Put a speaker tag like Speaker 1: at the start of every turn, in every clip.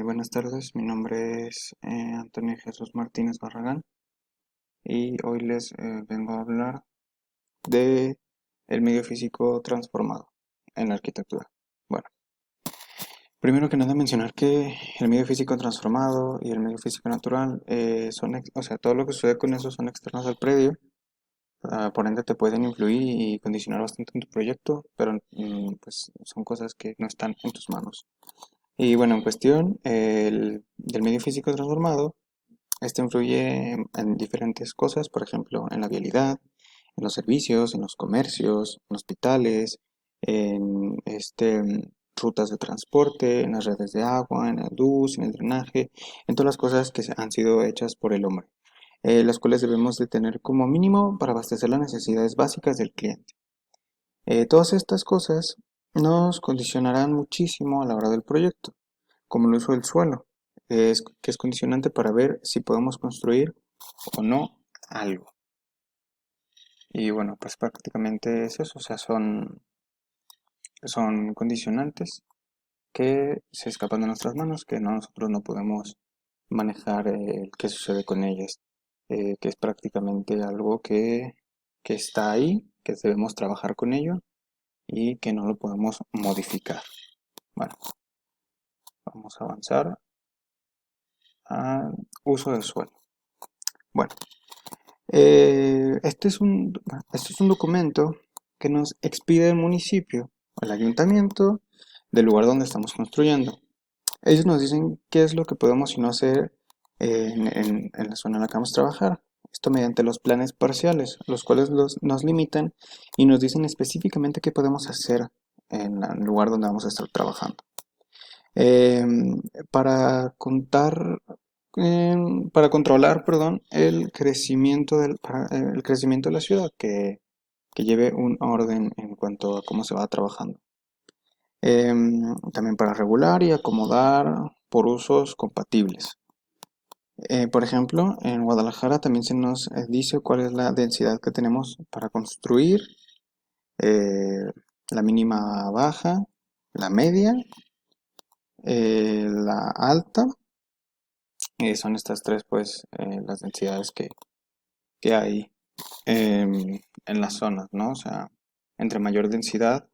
Speaker 1: Buenas tardes, mi nombre es Antonio Jesús Martínez Barragán y hoy les vengo a hablar de el medio físico transformado en la arquitectura. Bueno, primero que nada mencionar que el medio físico transformado y el medio físico natural o sea, todo lo que sucede con eso son externos al predio, por ende te pueden influir y condicionar bastante en tu proyecto, pero pues son cosas que no están en tus manos. Y bueno, en cuestión del medio físico transformado, este influye en diferentes cosas, por ejemplo, en la vialidad, en los servicios, en los comercios, en hospitales, en rutas de transporte, en las redes de agua, en la luz, en el drenaje, en todas las cosas que han sido hechas por el hombre, las cuales debemos de tener como mínimo para abastecer las necesidades básicas del cliente. Todas estas cosas nos condicionarán muchísimo a la hora del proyecto, como el uso del suelo, que es condicionante para ver si podemos construir o no algo. Y bueno, pues prácticamente es eso, o sea, son condicionantes que se escapan de nuestras manos, que nosotros no podemos manejar qué sucede con ellas, que es prácticamente algo que está ahí, que debemos trabajar con ello y que no lo podemos modificar. Bueno, vamos a avanzar al uso del suelo. Bueno, este es un documento que nos expide el municipio, el ayuntamiento, del lugar donde estamos construyendo. Ellos nos dicen qué es lo que podemos y no hacer en la zona en la que vamos a trabajar. Esto mediante los planes parciales, los cuales nos limitan y nos dicen específicamente qué podemos hacer en el lugar donde vamos a estar trabajando. Para para controlar, perdón, el crecimiento de la ciudad, que lleve un orden en cuanto a cómo se va trabajando. También para regular y acomodar por usos compatibles. Por ejemplo, en Guadalajara también se nos dice cuál es la densidad que tenemos para construir, eh, la mínima baja, la media, la alta. Son estas tres, pues, las densidades que hay en las zonas, ¿no? O sea, entre mayor densidad,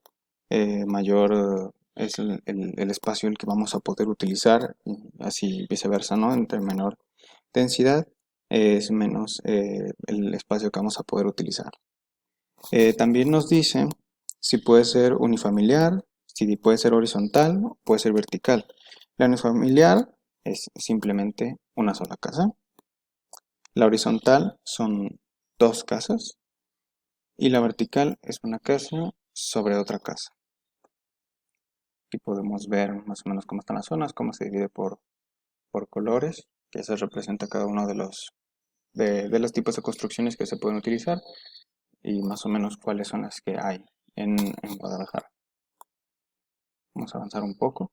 Speaker 1: mayor es el espacio el que vamos a poder utilizar, y así viceversa, ¿no? Entre menor densidad es menos el espacio que vamos a poder utilizar. También nos dice si puede ser unifamiliar, si puede ser horizontal, o puede ser vertical. La unifamiliar es simplemente una sola casa. La horizontal son dos casas y la vertical es una casa sobre otra casa. Aquí podemos ver más o menos cómo están las zonas, cómo se divide por colores, que eso representa cada uno de los tipos de construcciones que se pueden utilizar y más o menos cuáles son las que hay en Guadalajara. Vamos a avanzar un poco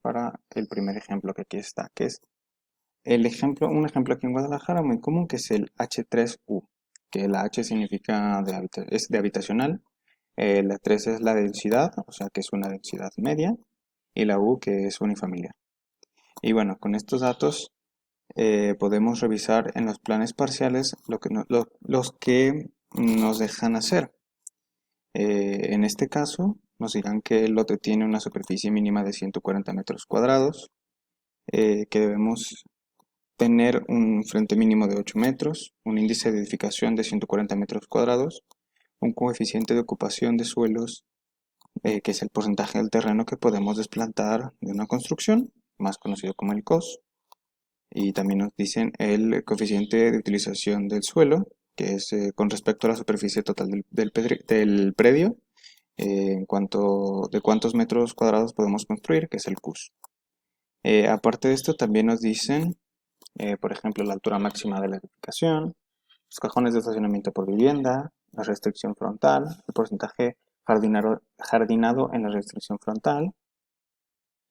Speaker 1: para el primer ejemplo que aquí está, que es un ejemplo aquí en Guadalajara muy común, que es el H3U, que la H significa es de habitacional, la 3 es la densidad, o sea que es una densidad media, y la U que es unifamiliar. Y bueno, con estos datos podemos revisar en los planes parciales los que nos dejan hacer. En este caso, nos dirán que el lote tiene una superficie mínima de 140 metros cuadrados, que debemos tener un frente mínimo de 8 metros, un índice de edificación de 140 metros cuadrados, un coeficiente de ocupación de suelos, que es el porcentaje del terreno que podemos desplantar de una construcción, más conocido como el COS, y también nos dicen el coeficiente de utilización del suelo, que es con respecto a la superficie total del predio, en cuanto de cuántos metros cuadrados podemos construir, que es el CUS. Aparte de esto, también nos dicen, por ejemplo, la altura máxima de la edificación, los cajones de estacionamiento por vivienda, la restricción frontal, el porcentaje jardinado en la restricción frontal,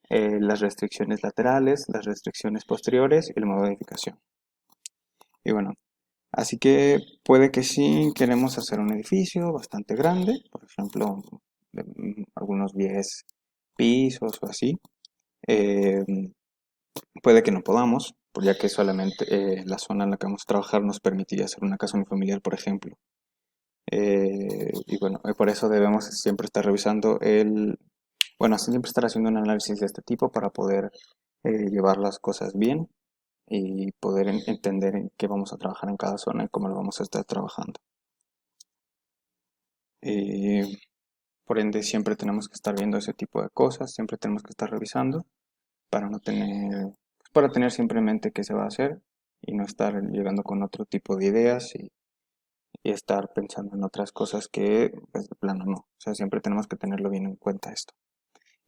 Speaker 1: las restricciones laterales, las restricciones posteriores y el modo de edificación. Y bueno, así que puede que sí queremos hacer un edificio bastante grande, por ejemplo, algunos 10 pisos o así. Eh, Puede que no podamos, pues ya que solamente la zona en la que vamos a trabajar nos permitiría hacer una casa unifamiliar, por ejemplo. Y bueno, por eso debemos siempre estar revisando bueno, siempre estar haciendo un análisis de este tipo para poder llevar las cosas bien y poder entender en qué vamos a trabajar en cada zona y cómo lo vamos a estar trabajando. Eh, por ende, siempre tenemos que estar viendo ese tipo de cosas, siempre tenemos que estar revisando para no tener, para tener simplemente qué se va a hacer y no estar llegando con otro tipo de ideas y estar pensando en otras cosas que, pues, de plano no. O sea, siempre tenemos que tenerlo bien en cuenta esto.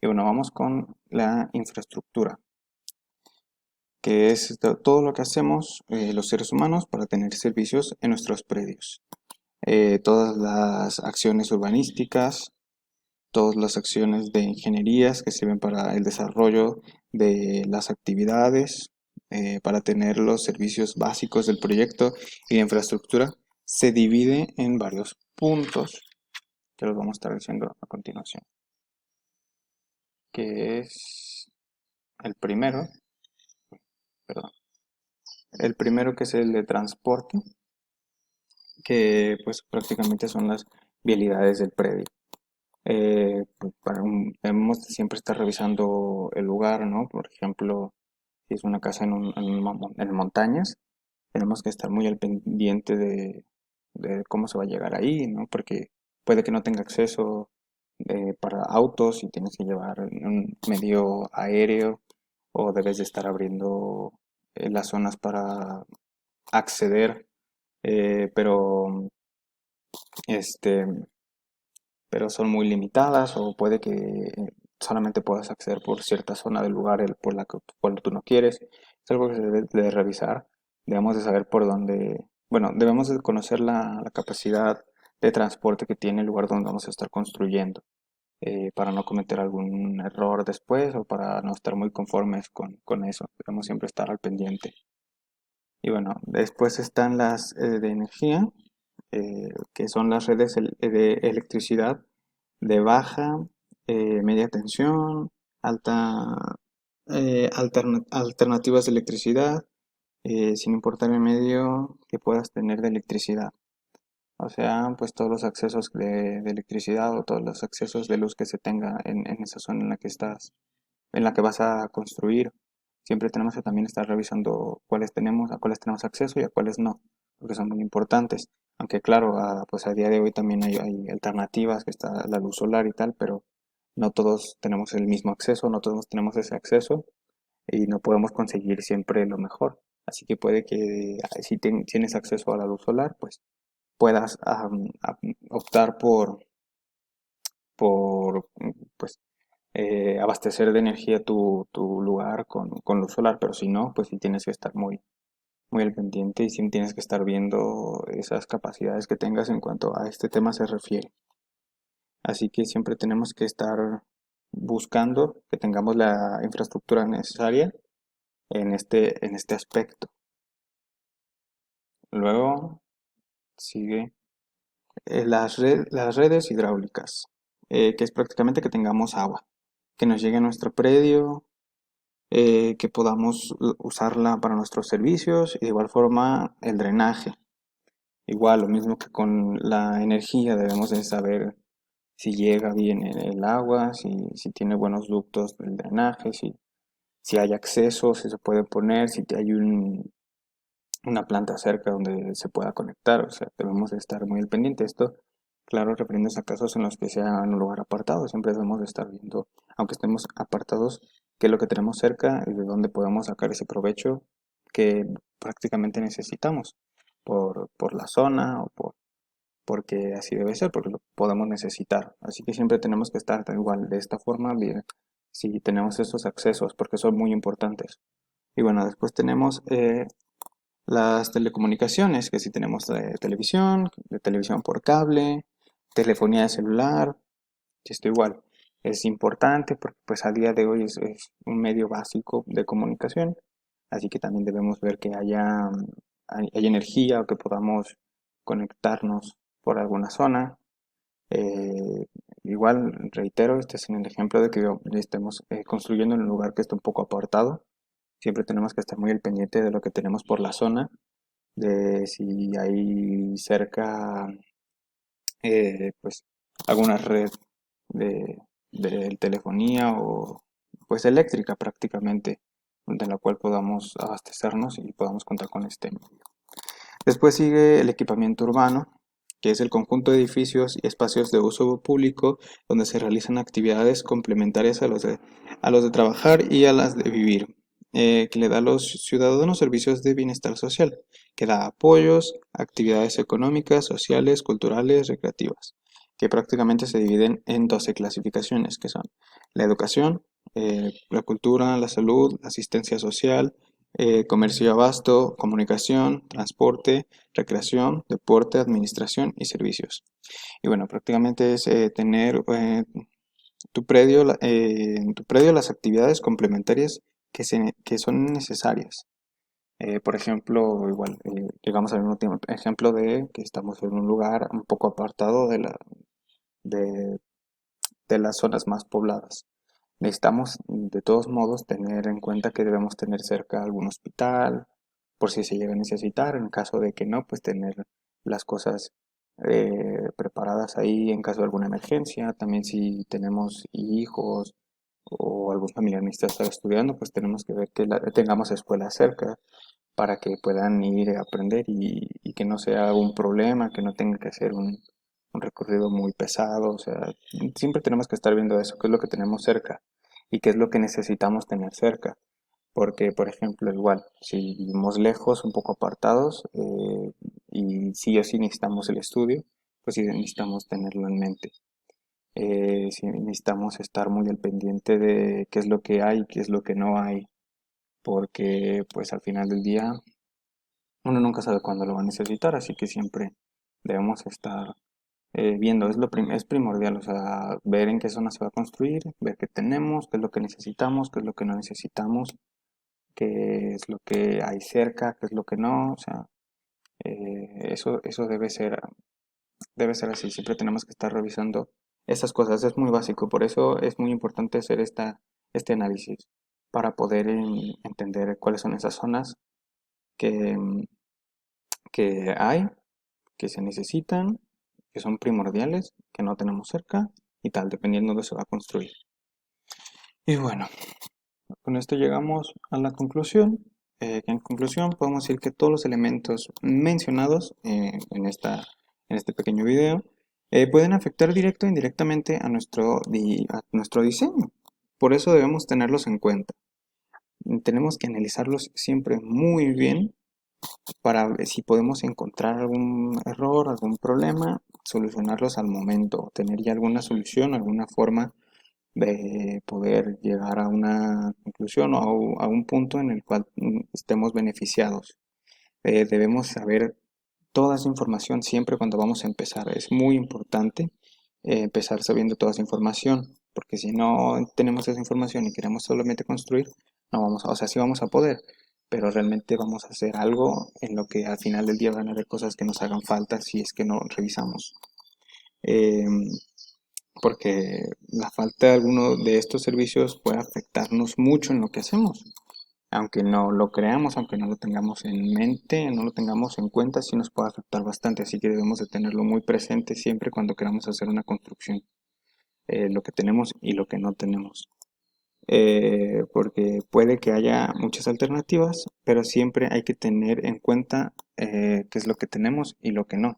Speaker 1: Y bueno, vamos con la infraestructura, que es todo lo que hacemos los seres humanos para tener servicios en nuestros predios. Todas las acciones urbanísticas, todas las acciones de ingenierías que sirven para el desarrollo de las actividades, para tener los servicios básicos del proyecto y la infraestructura, se divide en varios puntos que los vamos a estar diciendo a continuación, que es el primero, perdón, el primero que es el de transporte, que pues prácticamente son las vialidades del predio. Pues, debemos siempre estar revisando el lugar, ¿no? Por ejemplo, si es una casa en montañas, tenemos que estar muy al pendiente de cómo se va a llegar ahí, ¿no? Porque puede que no tenga acceso para autos y tienes que llevar un medio aéreo o debes de estar abriendo las zonas para acceder, pero este, pero son muy limitadas o puede que solamente puedas acceder por cierta zona del lugar por la que tú no quieres. Es algo que se debe de revisar. Debemos de saber por dónde, bueno, debemos de conocer la capacidad de transporte que tiene el lugar donde vamos a estar construyendo, para no cometer algún error después o para no estar muy conformes con eso. Debemos siempre estar al pendiente. Y bueno, después están las de energía, que son las redes de electricidad de baja, media tensión, alta, alternativas de electricidad, sin importar el medio que puedas tener de electricidad. O sea, pues todos los accesos de electricidad o todos los accesos de luz que se tenga en esa zona en la que estás, en la que vas a construir. Siempre tenemos que también estar revisando a cuáles tenemos acceso y a cuáles no, porque son muy importantes. Aunque claro, pues a día de hoy también hay alternativas, que está la luz solar y tal, pero no todos tenemos el mismo acceso, no todos tenemos ese acceso y no podemos conseguir siempre lo mejor. Así que puede que si tienes acceso a la luz solar, pues puedas optar por pues, abastecer de energía tu lugar con luz solar, pero si no, pues sí tienes que estar muy al pendiente y sí tienes que estar viendo esas capacidades que tengas en cuanto a este tema se refiere. Así que siempre tenemos que estar buscando que tengamos la infraestructura necesaria en este aspecto. Luego sigue las redes hidráulicas, que es prácticamente que tengamos agua, que nos llegue a nuestro predio, que podamos usarla para nuestros servicios y de igual forma el drenaje. Igual, lo mismo que con la energía, debemos de saber si llega bien el agua, si tiene buenos ductos del drenaje, si hay acceso, si se puede poner, si hay una planta cerca donde se pueda conectar. O sea, debemos de estar muy al pendiente. Esto, claro, refiriéndose a casos en los que sea en un lugar apartado. Siempre debemos de estar viendo, aunque estemos apartados, qué es lo que tenemos cerca y de dónde podemos sacar ese provecho que prácticamente necesitamos por la zona o porque así debe ser, porque lo podemos necesitar. Así que siempre tenemos que estar igual de esta forma, bien, si tenemos esos accesos, porque son muy importantes. Y bueno, después tenemos las telecomunicaciones, que si tenemos de televisión por cable, telefonía de celular, esto igual es importante porque pues a día de hoy es un medio básico de comunicación, así que también debemos ver que hay energía o que podamos conectarnos por alguna zona. igual, reitero, este es el ejemplo de que estemos construyendo en un lugar que está un poco apartado. Siempre tenemos que estar muy al pendiente de lo que tenemos por la zona, de si hay cerca pues alguna red de, de telefonía o pues eléctrica prácticamente, de la cual podamos abastecernos y podamos contar con este medio. Después sigue el equipamiento urbano, que es el conjunto de edificios y espacios de uso público donde se realizan actividades complementarias a los de trabajar y a las de vivir, que le da a los ciudadanos servicios de bienestar social, que da apoyos, actividades económicas, sociales, culturales, recreativas, que prácticamente se dividen en 12 clasificaciones, que son la educación, la cultura, la salud, la asistencia social, comercio y abasto, comunicación, transporte, recreación, deporte, administración y servicios. Y bueno, prácticamente es tener en tu predio las actividades complementarias que son necesarias. Por ejemplo, igual, llegamos al último ejemplo de que estamos en un lugar un poco apartado de, de las zonas más pobladas. Necesitamos, de todos modos, tener en cuenta que debemos tener cerca algún hospital, por si se llega a necesitar. En caso de que no, pues tener las cosas preparadas ahí en caso de alguna emergencia. También si tenemos hijos o algún familiar necesita estar estudiando, pues tenemos que ver que tengamos escuelas cerca para que puedan ir a aprender y que no sea un problema, que no tenga que hacer un recorrido muy pesado. O sea, siempre tenemos que estar viendo eso, qué es lo que tenemos cerca y qué es lo que necesitamos tener cerca. Porque, por ejemplo, igual, si vivimos lejos, un poco apartados, y sí o sí necesitamos el estudio, pues sí necesitamos tenerlo en mente. Sí necesitamos estar muy al pendiente de qué es lo que hay, qué es lo que no hay, porque pues al final del día uno nunca sabe cuándo lo va a necesitar, así que siempre debemos estar viendo, es primordial, o sea, ver en qué zona se va a construir, ver qué tenemos, qué es lo que necesitamos, qué es lo que no necesitamos, qué es lo que hay cerca, qué es lo que no, o sea, eso debe ser así, siempre tenemos que estar revisando esas cosas, es muy básico, por eso es muy importante hacer este análisis para poder entender cuáles son esas zonas que, que hay, que se necesitan, que son primordiales, que no tenemos cerca y tal, dependiendo de dónde se va a construir. Y bueno, con esto llegamos a la conclusión. Que en conclusión podemos decir que todos los elementos mencionados en este pequeño video pueden afectar directo e indirectamente a nuestro diseño. Por eso debemos tenerlos en cuenta. Tenemos que analizarlos siempre muy bien para ver si podemos encontrar algún error, algún problema, solucionarlos al momento, tener ya alguna solución, alguna forma de poder llegar a una conclusión o a un punto en el cual estemos beneficiados. Debemos saber toda esa información siempre cuando vamos a empezar. Es muy importante empezar sabiendo toda esa información, porque si no tenemos esa información y queremos solamente construir, no vamos a, o sea, sí vamos a poder, pero realmente vamos a hacer algo en lo que al final del día van a haber cosas que nos hagan falta si es que no revisamos. Eh, Porque la falta de alguno de estos servicios puede afectarnos mucho en lo que hacemos. Aunque no lo creamos, aunque no lo tengamos en mente, no lo tengamos en cuenta, sí nos puede afectar bastante, así que debemos de tenerlo muy presente siempre cuando queramos hacer una construcción, lo que tenemos y lo que no tenemos. Porque puede que haya muchas alternativas, pero siempre hay que tener en cuenta qué es lo que tenemos y lo que no.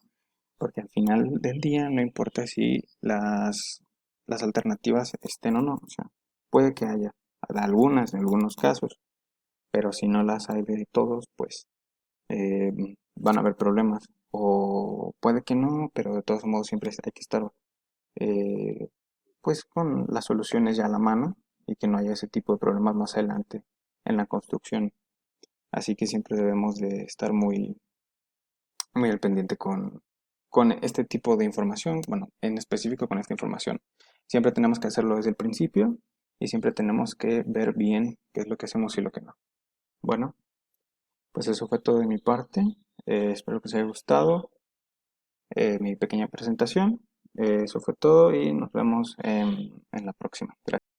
Speaker 1: Porque al final del día no importa si las alternativas estén o no. O sea, puede que haya algunas en algunos casos, pero si no las hay de todos, pues eh, van a haber problemas. O puede que no, pero de todos modos siempre hay que estar eh, pues con las soluciones ya a la mano y que no haya ese tipo de problemas más adelante en la construcción. Así que siempre debemos de estar muy al pendiente con este tipo de información, bueno, en específico con esta información. Siempre tenemos que hacerlo desde el principio y siempre tenemos que ver bien qué es lo que hacemos y lo que no. Bueno, pues eso fue todo de mi parte. Espero que os haya gustado mi pequeña presentación Eso fue todo y nos vemos en la próxima. Gracias.